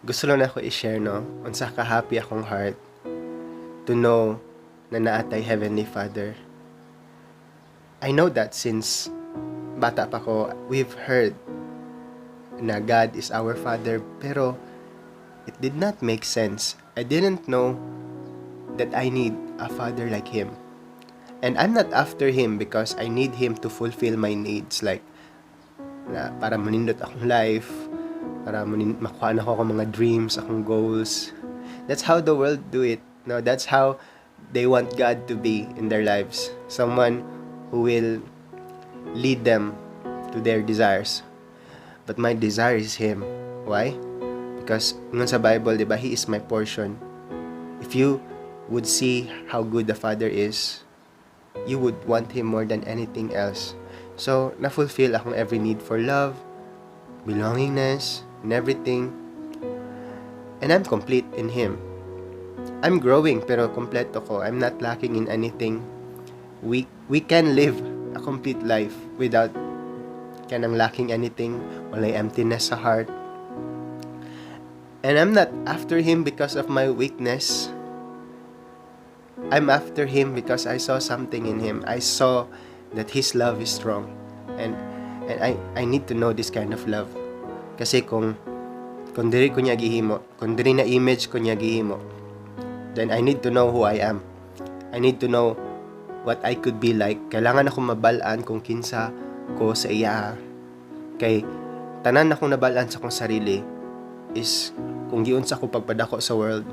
Gusto lang ako i-share, no? Unsa ka happy akong heart to know na naatay Heavenly Father. I know that since bata pa ko, we've heard na God is our Father, pero it did not make sense. I didn't know that I need a father like Him. And I'm not after Him because I need Him to fulfill my needs, like para manindot akong life, para makuha na ako mga dreams, akong goals. That's how the world do it. No, that's how they want God to be in their lives. Someone who will lead them to their desires. But my desire is Him. Why? Because ngun sa Bible, di ba, He is my portion. If you would see how good the Father is, you would want Him more than anything else. So, na-fulfill akong every need for love, belongingness, and everything. And I'm complete in Him. I'm growing, pero kompleto ko. I'm not lacking in anything. We can live a complete life without kanang lacking anything, walay emptiness sa heart. And I'm not after Him because of my weakness. I'm after Him because I saw something in Him. I saw that His love is strong. And I need to know this kind of love. Kasi kung diri ko niya gihimo, kung diri na image ko niya gihimo, then I need to know who I am. I need to know what I could be like. Kailangan akong mabalaan kung kinsa ko sa iya. Kay tanan akong nabalaan sa akong sarili is kung giunsa ko pagpadako sa world.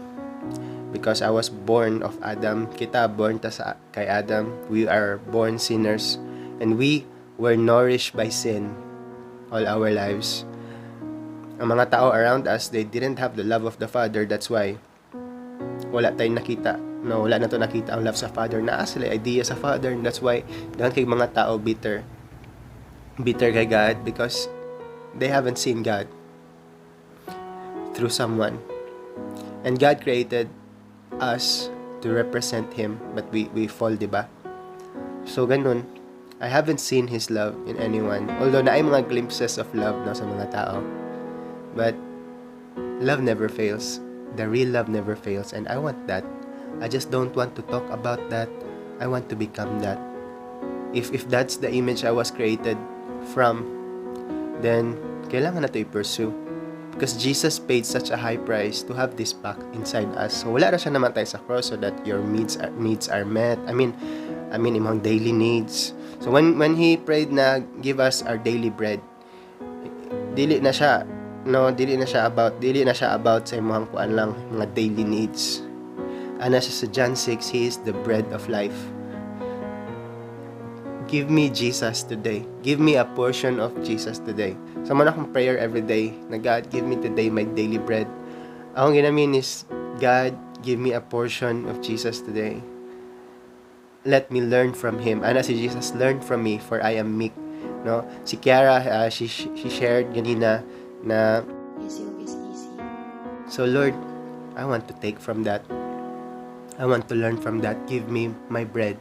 Because I was born of Adam. Kita born ta sa kay Adam. We are born sinners. And we were nourished by sin all our lives. Ang mga tao around us, they didn't have the love of the Father. That's why wala tayong nakita. No, wala na to nakita ang love sa Father. Naa sila idea sa Father. And that's why dahan kay mga tao bitter. Bitter kay God because they haven't seen God through someone. And God created us to represent Him, but we fall, diba? So ganun, I haven't seen His love in anyone, although naay mga glimpses of love na sa mga tao, but love never fails. The real love never fails, and I want that. I just don't want to talk about that. I want to become that. If that's the image I was created from, then kailangan na to i-pursue. Because Jesus paid such a high price to have this back inside us. So wala na siya namatay sa cross so that your needs are met. I mean imong daily needs. So when He prayed na give us our daily bread, dili na siya about sa imong kuan lang mga daily needs. Ana siya sa John 6, He is the bread of life. Give me Jesus today. Give me a portion of Jesus today. So man akong prayer every day na God, give me today my daily bread. Akong ginamin is, God, give me a portion of Jesus today. Let me learn from Him. Ana si Jesus, learn from me for I am meek. No? Si Kiara, she shared ganina na His yoke is easy. so Lord, I want to take from that. I want to learn from that. Give me my bread.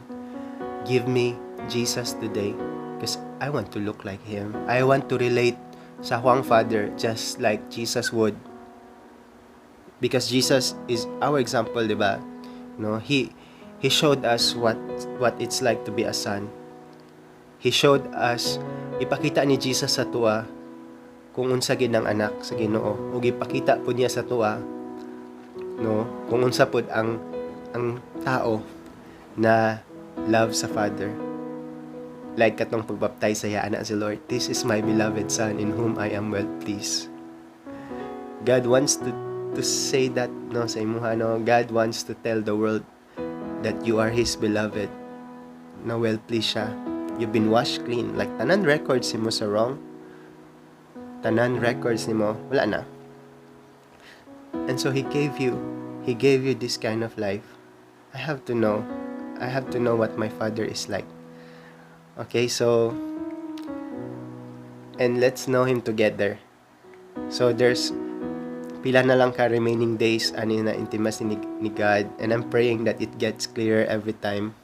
Give me Jesus today because I want to look like Him. I want to relate sa Huang Father just like Jesus would. Because Jesus is our example, diba? No, He showed us what it's like to be a son. He showed us, ipakita ni Jesus sa tuwa kung unsa gid ang anak sa Ginoo. Ug ipakita po niya sa tuwa, no, kung unsa pud ang tao na love sa Father. Like katong pagbaptize sa anak si Lord, this is my beloved Son in whom I am well pleased. God wants to say that, no, sa imuha, no. God wants to tell the world that you are His beloved, na well pleased siya. You've been washed clean. Like tanan records mo sa wrong, tanan records nimo wala na. And so He gave you this kind of life. I have to know what my Father is like. Okay, so and let's know Him together. So there's pila na lang ka remaining days ani na intimacy ni God, and I'm praying that it gets clearer every time.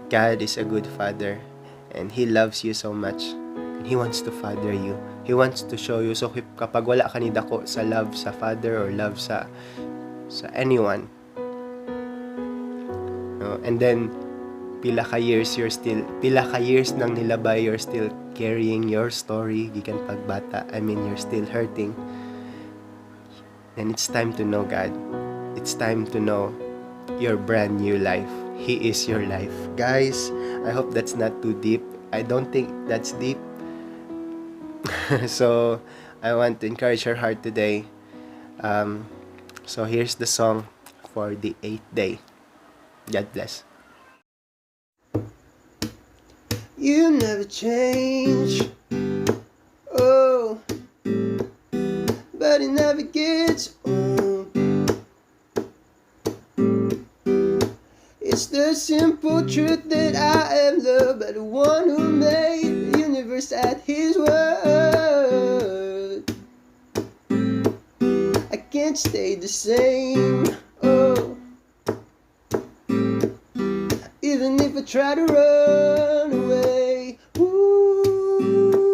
God is a good Father and He loves you so much and He wants to father you. He wants to show you. So kapag wala ka ni dako sa love sa father or love sa anyone, no? And then pila ka years nang nilabay, you're still carrying your story gikan pagbata. I mean, you're still hurting. And it's time to know God. It's time to know your brand new life. He is your life. Guys, I hope that's not too deep. I don't think that's deep. So I want to encourage your heart today. So here's the song for the 8th day. God bless. You never change, oh, but it never gets old. It's the simple truth that I am loved by the one who made the universe at his word. I can't stay the same, oh, even if I try to run away. Ooh,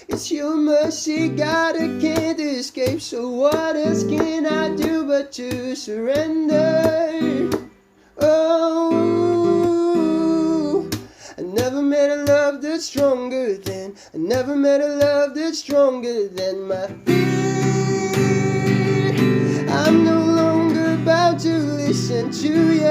it's your mercy, God, I can't escape. So what else can I do but to surrender? Oh, I never met a love that's stronger than, I never met a love that's stronger than my fear. I'm no longer about to listen to you,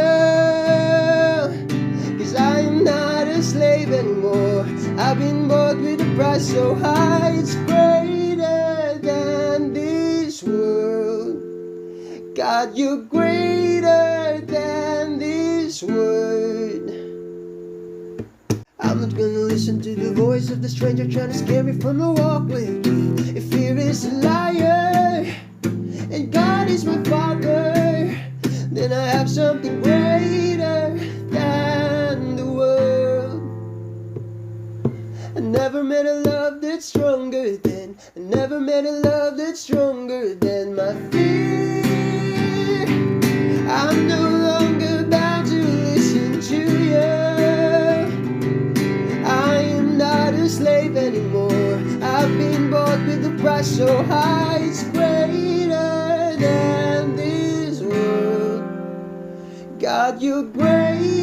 'cause I am not a slave anymore. I've been bought with a price so high, it's greater than this world. God, you're greater than this word. I'm not gonna listen to the voice of the stranger trying to scare me from a walk with you. If fear is a liar and God is my father, then I have something greater than the world. I never met a love that's stronger than, I never met a love that's stronger than my fear. I'm no longer bound to listen to you. I am not a slave anymore. I've been bought with a price so high, it's greater than this world. God, you're great.